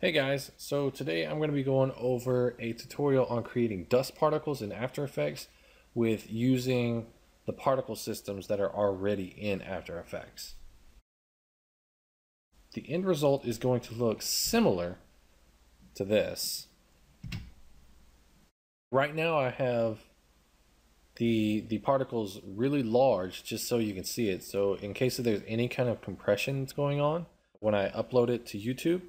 Hey guys, so today I'm going to be going over a tutorial on creating dust particles in After Effects with using the particle systems that are already in After Effects. The end result is going to look similar to this. Right now I have the particles really large just so you can see it. So in case there's any kind of compression that's going on, when I upload it to YouTube,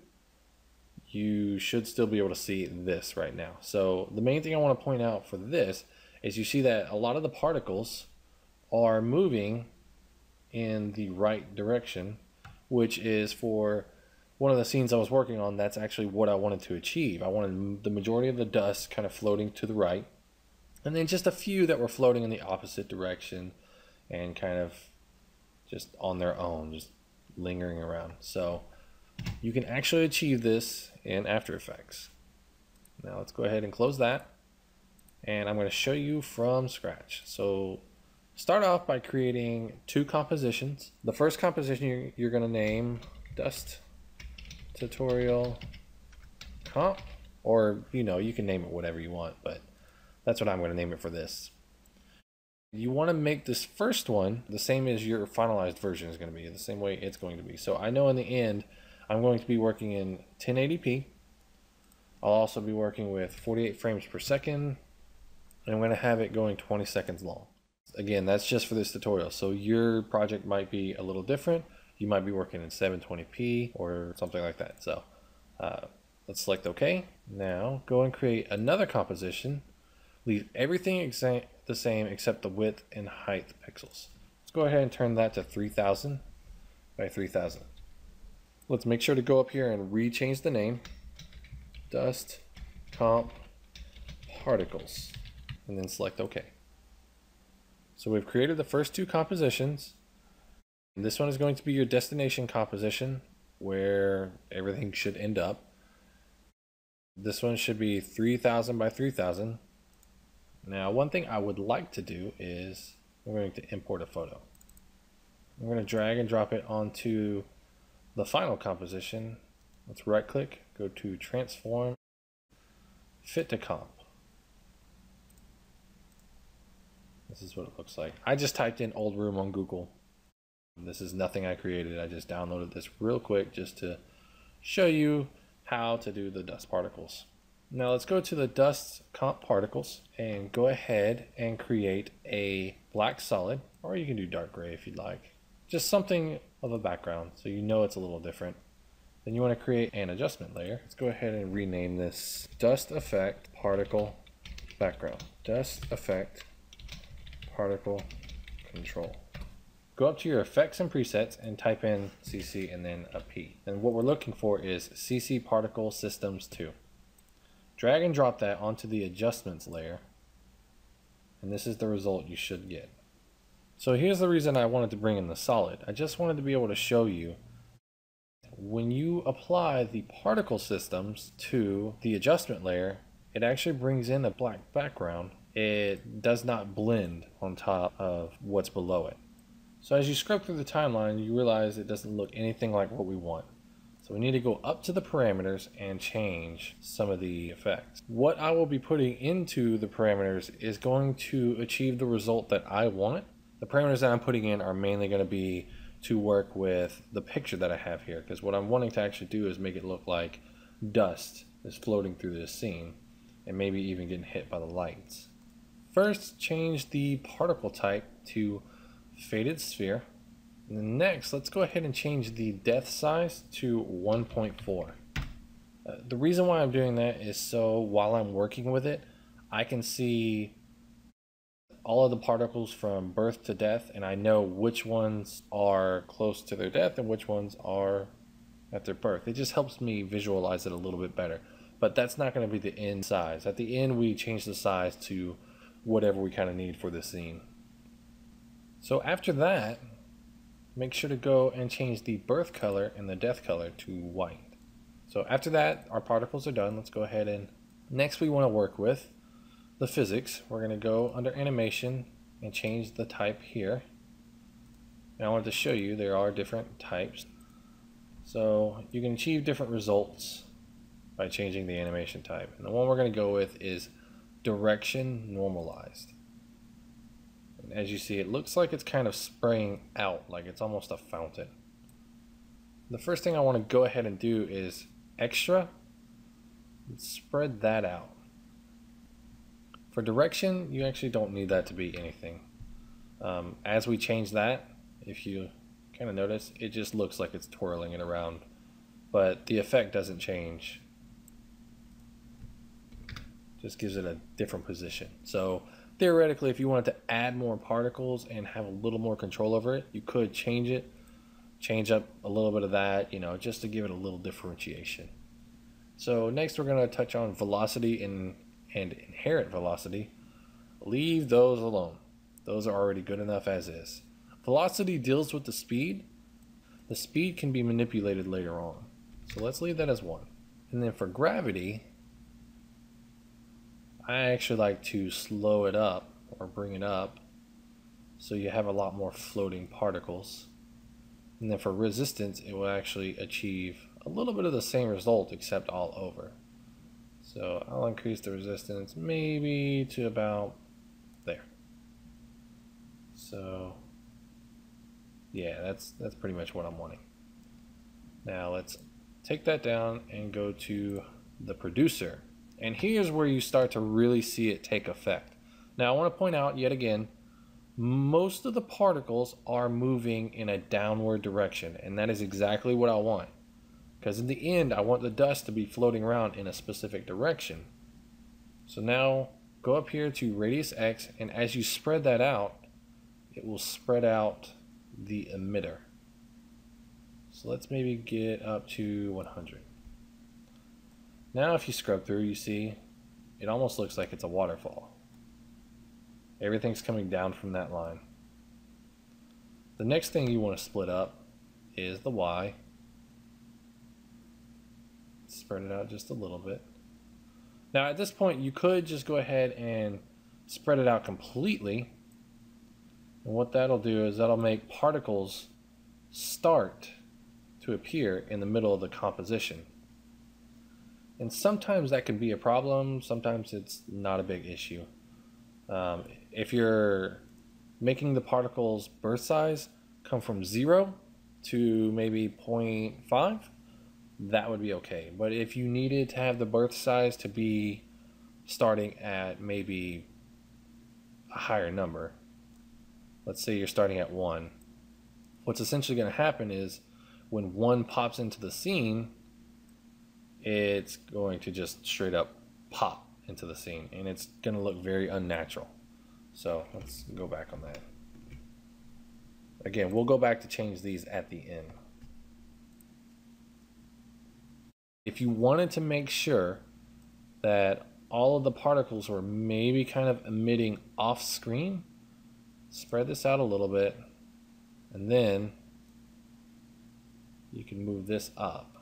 you should still be able to see this right now. So the main thing I want to point out for this is you see that a lot of the particles are moving in the right direction, which is for one of the scenes I was working on. That's actually what I wanted to achieve. I wanted the majority of the dust kind of floating to the right, and then just a few that were floating in the opposite direction and kind of just on their own, just lingering around. So you can actually achieve this in After Effects. Now let's go ahead and close that, and I'm going to show you from scratch. So start off by creating two compositions. The first composition you're going to name Dust Tutorial Comp, or you can name it whatever you want, but that's what I'm going to name it for this. You want to make this first one the same as your finalized version is going to be, the same way it's going to be. So I know in the end I'm going to be working in 1080p. I'll also be working with 48 frames per second, and I'm going to have it going 20 seconds long. Again, that's just for this tutorial, so your project might be a little different. You might be working in 720p or something like that. So let's select OK. Now go and create another composition. Leave everything the same except the width and height pixels. Let's go ahead and turn that to 3000 by 3000. Let's make sure to go up here and rechange the name, Dust Comp Particles, and then select OK. So we've created the first two compositions. This one is going to be your destination composition where everything should end up. This one should be 3000 by 3000. Now one thing I would like to do is we're going to import a photo. I'm going to drag and drop it onto the final composition. Let's right click, go to transform, fit to comp. This is what it looks like. I just typed in old room on Google. This is nothing I created. I just downloaded this real quick just to show you how to do the dust particles. Now let's go to the dust comp particles and go ahead and create a black solid, or you can do dark gray if you'd like. Just something of a background so you know it's a little different. Then you want to create an adjustment layer. Let's go ahead and rename this Dust Effect Particle Background. Dust Effect Particle Control. Go up to your effects and presets and type in CC and then a P. And what we're looking for is CC Particle Systems 2. Drag and drop that onto the adjustments layer, and this is the result you should get. So here's the reason I wanted to bring in the solid. I just wanted to be able to show you when you apply the particle systems to the adjustment layer, it actually brings in a black background. It does not blend on top of what's below it. So as you scrub through the timeline, you realize it doesn't look anything like what we want. So we need to go up to the parameters and change some of the effects. What I will be putting into the parameters is going to achieve the result that I want. The parameters that I'm putting in are mainly going to be to work with the picture that I have here, because what I'm wanting to actually do is make it look like dust is floating through this scene and maybe even getting hit by the lights. First, change the particle type to faded sphere. And then next, let's go ahead and change the depth size to 1.4. The reason why I'm doing that is so while I'm working with it, I can see all of the particles from birth to death, and I know which ones are close to their death and which ones are at their birth. It just helps me visualize it a little bit better. But that's not going to be the end size. At the end, we change the size to whatever we kind of need for the scene. So after that, make sure to go and change the birth color and the death color to white. So after that, our particles are done. Let's go ahead and next we want to work with the physics. We're going to go under animation and change the type here. And I wanted to show you there are different types. So you can achieve different results by changing the animation type. And the one we're going to go with is direction normalized. And as you see, it looks like it's kind of spraying out, like it's almost a fountain. The first thing I want to go ahead and do is extra, and spread that out. For direction, you actually don't need that to be anything. As we change that, if you kind of notice, it just looks like it's twirling it around, but the effect doesn't change. Just gives it a different position. So theoretically, if you wanted to add more particles and have a little more control over it, you could change it, change up a little bit of that, you know, just to give it a little differentiation. So next we're going to touch on velocity and inherent velocity. Leave those alone. Those are already good enough as is. Velocity deals with the speed. The speed can be manipulated later on. So let's leave that as 1. And then for gravity, I actually like to slow it up or bring it up so you have a lot more floating particles. And then for resistance, it will actually achieve a little bit of the same result except all over. So I'll increase the resistance maybe to about there. So yeah, that's pretty much what I'm wanting. Now let's take that down and go to the producer. And here's where you start to really see it take effect. Now I want to point out yet again, most of the particles are moving in a downward direction, and that is exactly what I want. Because in the end, I want the dust to be floating around in a specific direction. So now go up here to radius X, and as you spread that out, it will spread out the emitter. So let's maybe get up to 100. Now if you scrub through, you see it almost looks like it's a waterfall. Everything's coming down from that line. The next thing you want to split up is the Y. Spread it out just a little bit. Now at this point you could just go ahead and spread it out completely, and what that'll do is that'll make particles start to appear in the middle of the composition. And sometimes that can be a problem, sometimes it's not a big issue. If you're making the particles birth size come from 0 to maybe 0.5, that would be okay. But if you needed to have the birth size to be starting at maybe a higher number, let's say you're starting at 1, what's essentially going to happen is when 1 pops into the scene, it's going to just straight up pop into the scene, and it's going to look very unnatural. So let's go back on that. Again, we'll go back to change these at the end. If you wanted to make sure that all of the particles were maybe kind of emitting off screen, spread this out a little bit, and then you can move this up.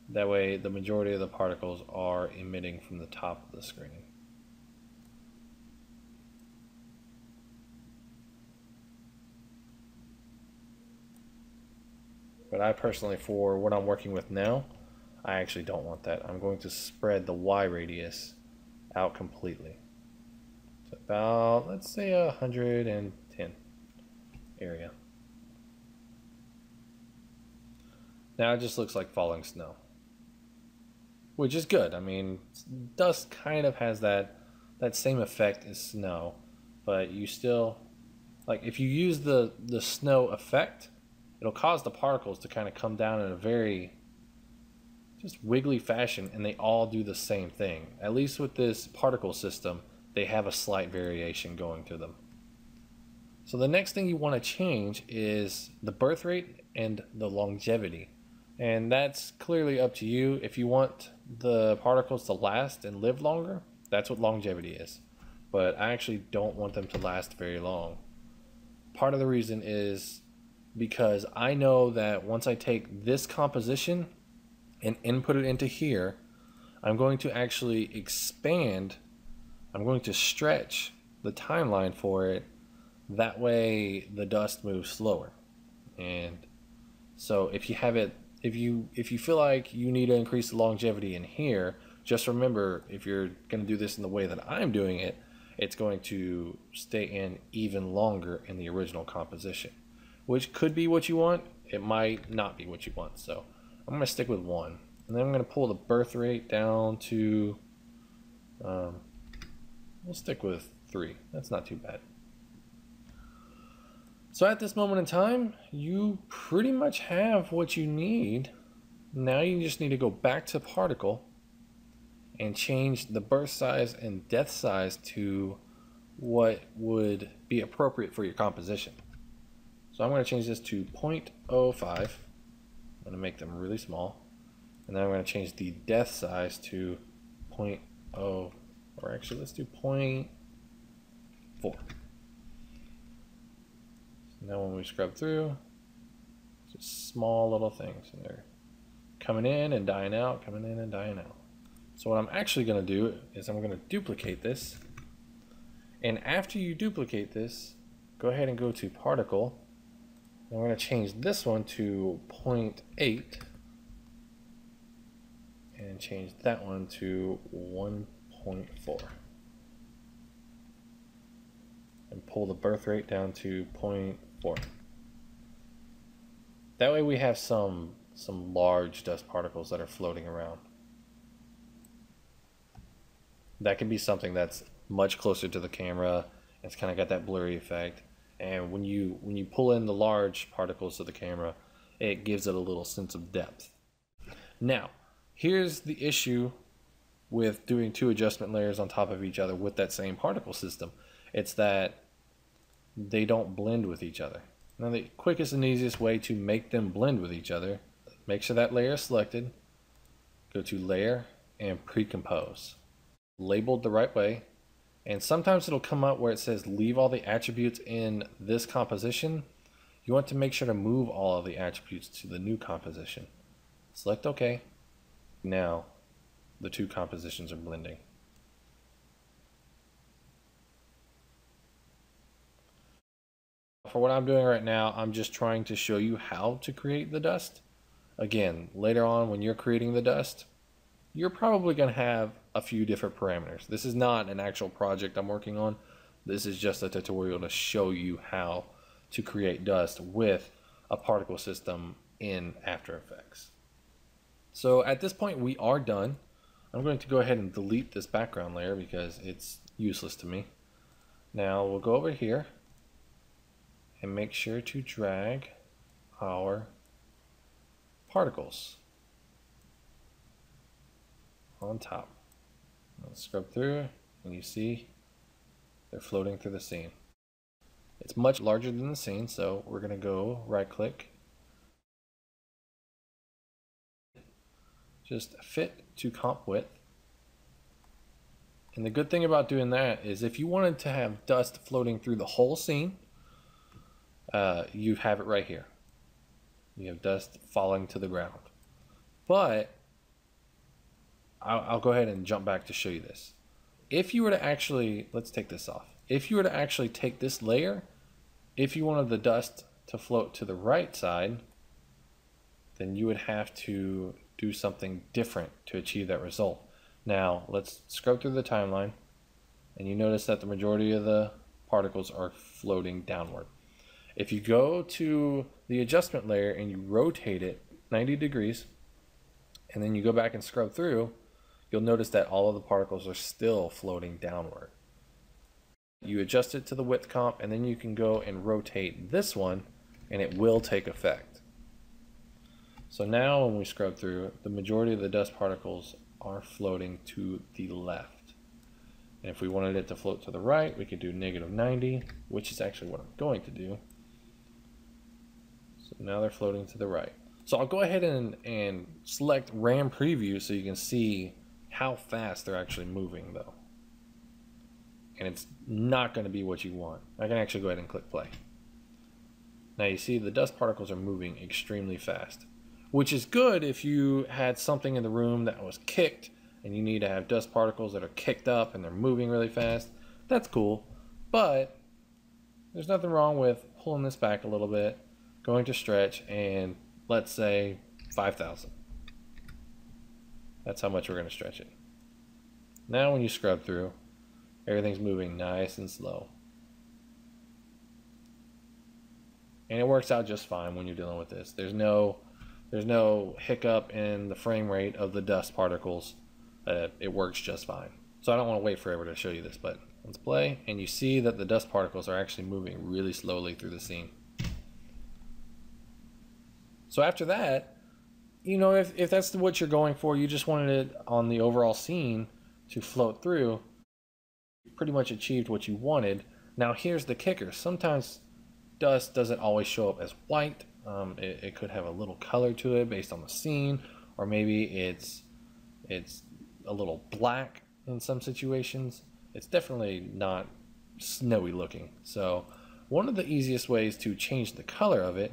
That way the majority of the particles are emitting from the top of the screen. But I personally, for what I'm working with now, I actually don't want that. I'm going to spread the Y radius out completely to about, let's say, 110 area. Now it just looks like falling snow, which is good. I mean, dust kind of has that same effect as snow, but you still, like, if you use the snow effect, it'll cause the particles to kind of come down in a very just wiggly fashion, and they all do the same thing. At least with this particle system, they have a slight variation going to them. So the next thing you want to change is the birth rate and the longevity. And that's clearly up to you. If you want the particles to last and live longer, that's what longevity is. But I actually don't want them to last very long. Part of the reason is because I know that once I take this composition and input it into here, I'm going to actually expand, I'm going to stretch the timeline for it. That way the dust moves slower. And so if you have it if you feel like you need to increase the longevity in here, just remember, if you're going to do this in the way that I'm doing it, it's going to stay in even longer in the original composition, which could be what you want. It might not be what you want. So I'm going to stick with 1. And then I'm going to pull the birth rate down to, we'll stick with 3. That's not too bad. So at this moment in time, you pretty much have what you need. Now you just need to go back to particle and change the birth size and death size to what would be appropriate for your composition. So I'm going to change this to 0.05. I'm going to make them really small. And then I'm going to change the death size to 0.0, or actually let's do 0.4. So now when we scrub through, just small little things, and they're coming in and dying out, coming in and dying out. So what I'm actually going to do is I'm going to duplicate this. And after you duplicate this, go ahead and go to particle. And we're going to change this one to 0.8. And change that one to 1.4. And pull the birth rate down to 0.4. That way we have some large dust particles that are floating around. That can be something that's much closer to the camera. It's kind of got that blurry effect. And when you pull in the large particles to the camera, it gives it a little sense of depth. Now, here's the issue with doing 2 adjustment layers on top of each other with that same particle system. It's that they don't blend with each other. Now, the quickest and easiest way to make them blend with each other, make sure that layer is selected, go to layer and pre-compose. Labeled the right way, and sometimes it'll come up where it says leave all the attributes in this composition. You want to make sure to move all of the attributes to the new composition. Select OK. Now the 2 compositions are blending. For what I'm doing right now, I'm just trying to show you how to create the dust. Again, later on when you're creating the dust, you're probably going to have a few different parameters. This is not an actual project I'm working on. This is just a tutorial to show you how to create dust with a particle system in After Effects. So at this point we are done. I'm going to go ahead and delete this background layer because it's useless to me. Now we'll go over here and make sure to drag our particles on top. Let's scrub through and you see they're floating through the scene. It's much larger than the scene, so we're going to go right click, just fit to comp width. And the good thing about doing that is if you wanted to have dust floating through the whole scene, you have it right here. You have dust falling to the ground. But I'll go ahead and jump back to show you this. If you were to actually, let's take this off. If you were to actually take this layer, if you wanted the dust to float to the right side, then you would have to do something different to achieve that result. Now, let's scrub through the timeline, and you notice that the majority of the particles are floating downward. If you go to the adjustment layer and you rotate it 90 degrees, and then you go back and scrub through, you'll notice that all of the particles are still floating downward. You adjust it to the width comp, and then you can go and rotate this one, and it will take effect. So now when we scrub through, the majority of the dust particles are floating to the left. And if we wanted it to float to the right, we could do -90, which is actually what I'm going to do. So now they're floating to the right. So I'll go ahead and select RAM preview so you can see how fast they're actually moving though. And it's not going to be what you want. I can actually go ahead and click play. Now you see the dust particles are moving extremely fast, which is good if you had something in the room that was kicked and you need to have dust particles that are kicked up and they're moving really fast. That's cool, but there's nothing wrong with pulling this back a little bit, going to stretch, and let's say 5,000. That's how much we're going to stretch it. Now when you scrub through, everything's moving nice and slow. And it works out just fine when you're dealing with this. There's no hiccup in the frame rate of the dust particles. It works just fine. So I don't want to wait forever to show you this, but let's play, and you see that the dust particles are actually moving really slowly through the scene. So after that, you know, if that's what you're going for, you just wanted it on the overall scene to float through, you pretty much achieved what you wanted. Now here's the kicker. Sometimes dust doesn't always show up as white. It could have a little color to it based on the scene, or maybe it's a little black in some situations. It's definitely not snowy looking. So one of the easiest ways to change the color of it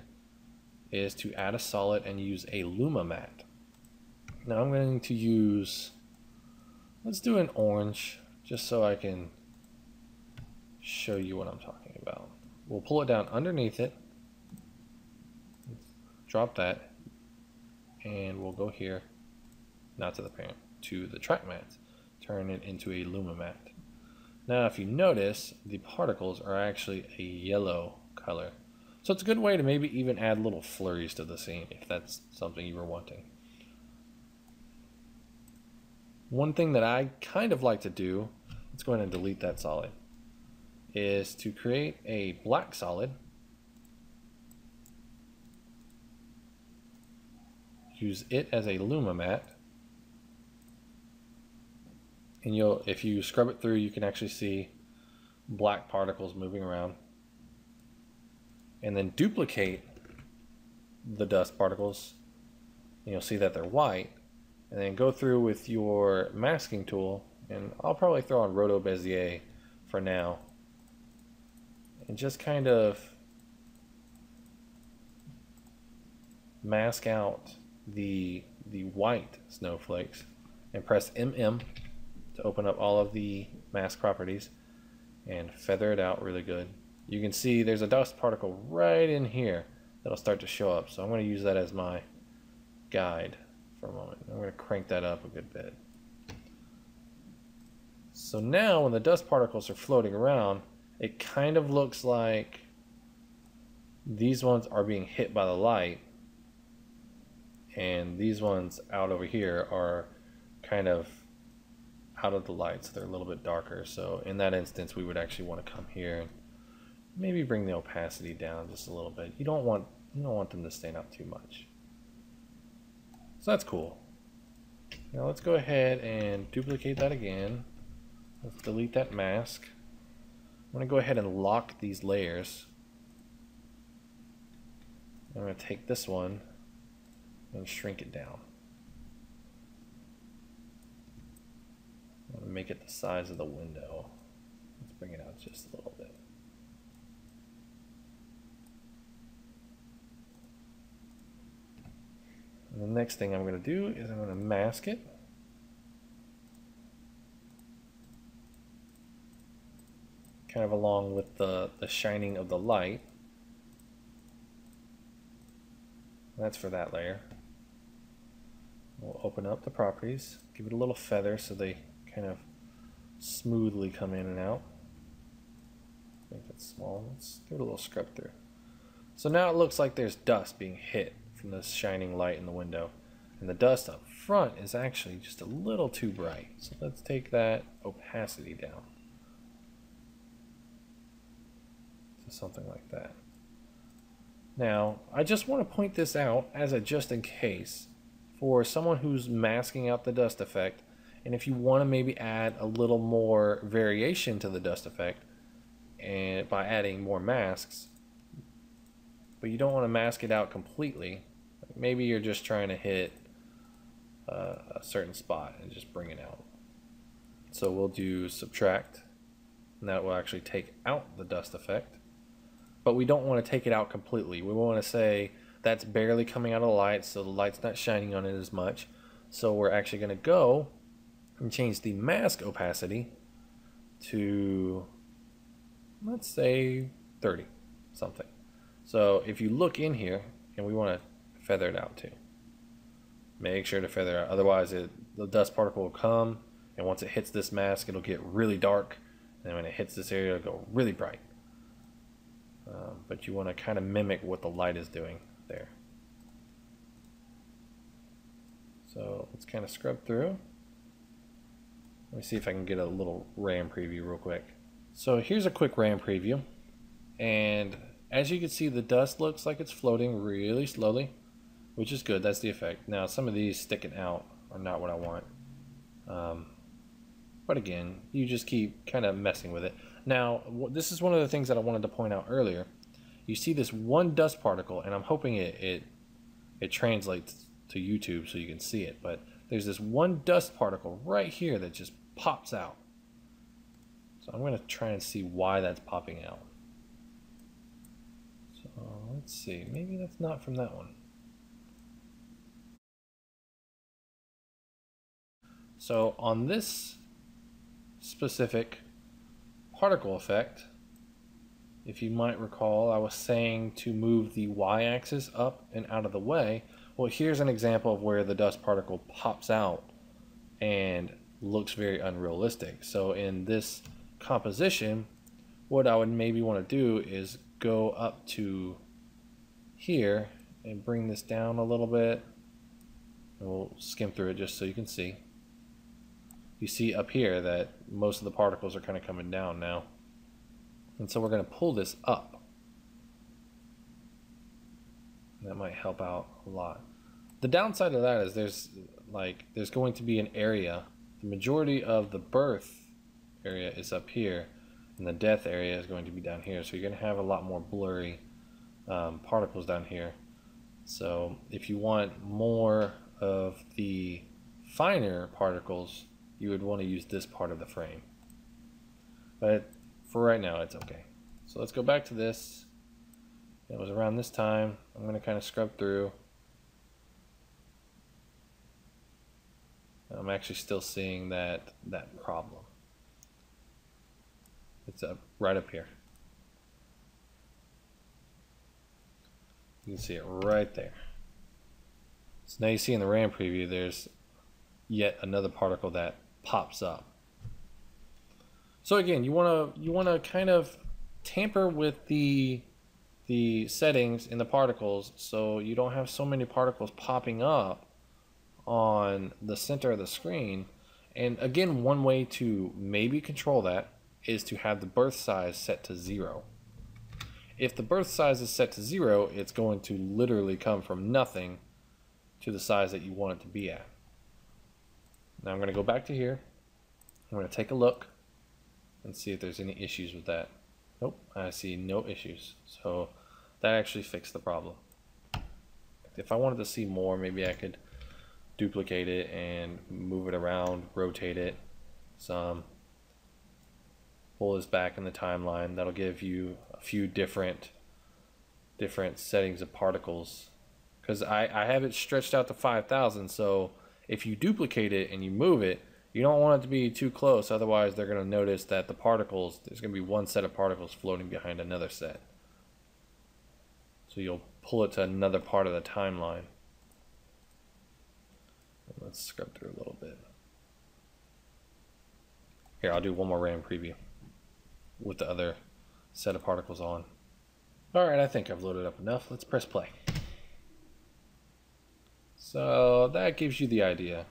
is to add a solid and use a Luma matte. Now I'm going to use, let's do an orange just so I can show you what I'm talking about. We'll pull it down underneath it, drop that, and we'll go here, not to the parent, to the track matte, turn it into a Luma matte. Now if you notice, the particles are actually a yellow color. So it's a good way to maybe even add little flurries to the scene if that's something you were wanting. One thing that I kind of like to do, let's go ahead and delete that solid, is to create a black solid. Use it as a Luma matte. And if you scrub it through, you can actually see black particles moving around. And then duplicate the dust particles, and you'll see that they're white. And then go through with your masking tool, and I'll probably throw on Roto Bezier for now, and just kind of mask out the white snowflakes, and press MM to open up all of the mask properties and feather it out really good. You can see there's a dust particle right in here that'll start to show up, so I'm going to use that as my guide for a moment. I'm going to crank that up a good bit. So now when the dust particles are floating around, it kind of looks like these ones are being hit by the light, and these ones out over here are kind of out of the light, so they're a little bit darker. So in that instance, we would actually want to come here and maybe bring the opacity down just a little bit. You don't want them to stand out too much. So that's cool. Now let's go ahead and duplicate that again. Let's delete that mask. I'm going to go ahead and lock these layers. I'm going to take this one and shrink it down. I'm going to make it the size of the window. Let's bring it out just a little bit. And the next thing I'm going to do is I'm going to mask it. Kind of along with the shining of the light. That's for that layer. We'll open up the properties, give it a little feather so they kind of smoothly come in and out. I think that's small. Let's give it a little scrub through. So now it looks like there's dust being hit from this shining light in the window. And the dust up front is actually just a little too bright. So let's take that opacity down to something like that. Now, I just want to point this out as a just in case for someone who's masking out the dust effect, and if you want to maybe add a little more variation to the dust effect and by adding more masks, but you don't want to mask it out completely. Maybe you're just trying to hit a certain spot and just bring it out. So we'll do subtract, and that will actually take out the dust effect. But we don't want to take it out completely. We want to say that's barely coming out of the light, so the light's not shining on it as much. So we're actually going to go and change the mask opacity to, let's say, 30 something. So if you look in here, and we want to feather it out too. Make sure to feather out, otherwise the dust particle will come, and once it hits this mask, it'll get really dark, and then when it hits this area, it'll go really bright. But you want to kind of mimic what the light is doing there. So let's kind of scrub through. Let me see if I can get a little RAM preview real quick. So here's a quick RAM preview, and as you can see, the dust looks like it's floating really slowly, which is good. That's the effect. Now some of these sticking out are not what I want, but again, you just keep kind of messing with it. Now this is one of the things that I wanted to point out earlier. You see this one dust particle, and I'm hoping it translates to YouTube so you can see it, but there's this one dust particle right here that just pops out. So I'm going to try and see why that's popping out. So let's see, maybe that's not from that one. So on this specific particle effect, if you might recall, I was saying to move the y-axis up and out of the way. Well, here's an example of where the dust particle pops out and looks very unrealistic. So in this composition, what I would maybe want to do is go up to here and bring this down a little bit, and we'll skim through it just so you can see. You see up here that most of the particles are kind of coming down now, and so we're going to pull this up. That might help out a lot. The downside of that is there's going to be an area. The majority of the birth area is up here, and the death area is going to be down here. So you're going to have a lot more blurry particles down here. So if you want more of the finer particles, you would want to use this part of the frame. But for right now, it's okay. So let's go back to this. It was around this time. I'm going to kind of scrub through. I'm actually still seeing that problem. It's right up here. You can see it right there. So now you see in the RAM preview, there's yet another particle that pops up. So again, you want to kind of tamper with the settings in the particles so you don't have so many particles popping up on the center of the screen. And again, one way to maybe control that is to have the birth size set to 0. If the birth size is set to 0, it's going to literally come from nothing to the size that you want it to be at. Now I'm going to go back to here. I'm going to take a look and see if there's any issues with that. Nope, I see no issues. So that actually fixed the problem. If I wanted to see more, maybe I could duplicate it and move it around, rotate it some, pull this back in the timeline. That'll give you a few different settings of particles, because I have it stretched out to 5,000. So if you duplicate it and you move it, you don't want it to be too close, otherwise they're going to notice that the particles, there's going to be one set of particles floating behind another set. So you'll pull it to another part of the timeline. Let's scrub through a little bit. Here, I'll do one more RAM preview with the other set of particles on. Alright, I think I've loaded up enough. Let's press play. So that gives you the idea.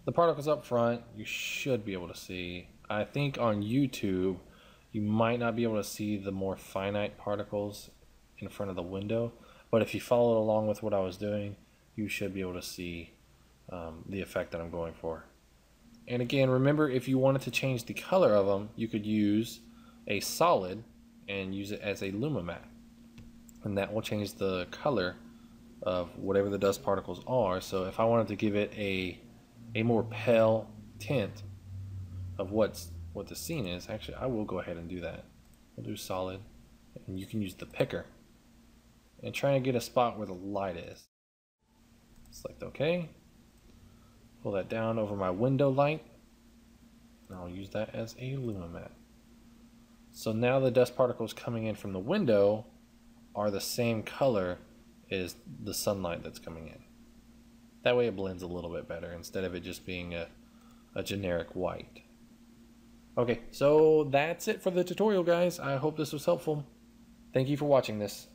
The particles up front, you should be able to see. I think on YouTube, you might not be able to see the more finite particles in front of the window, but if you followed along with what I was doing, you should be able to see the effect that I'm going for. And again, remember, if you wanted to change the color of them, you could use a solid and use it as a luma matte, and that will change the color of whatever the dust particles are. So if I wanted to give it a more pale tint of what the scene is, actually I will go ahead and do that. We'll do solid, and you can use the picker and try and get a spot where the light is. Select OK. Pull that down over my window light, and I'll use that as a luma matte. So now the dust particles coming in from the window are the same color as the sunlight that's coming in. That way it blends a little bit better instead of it just being a generic white. Okay, so that's it for the tutorial, guys. I hope this was helpful. Thank you for watching this.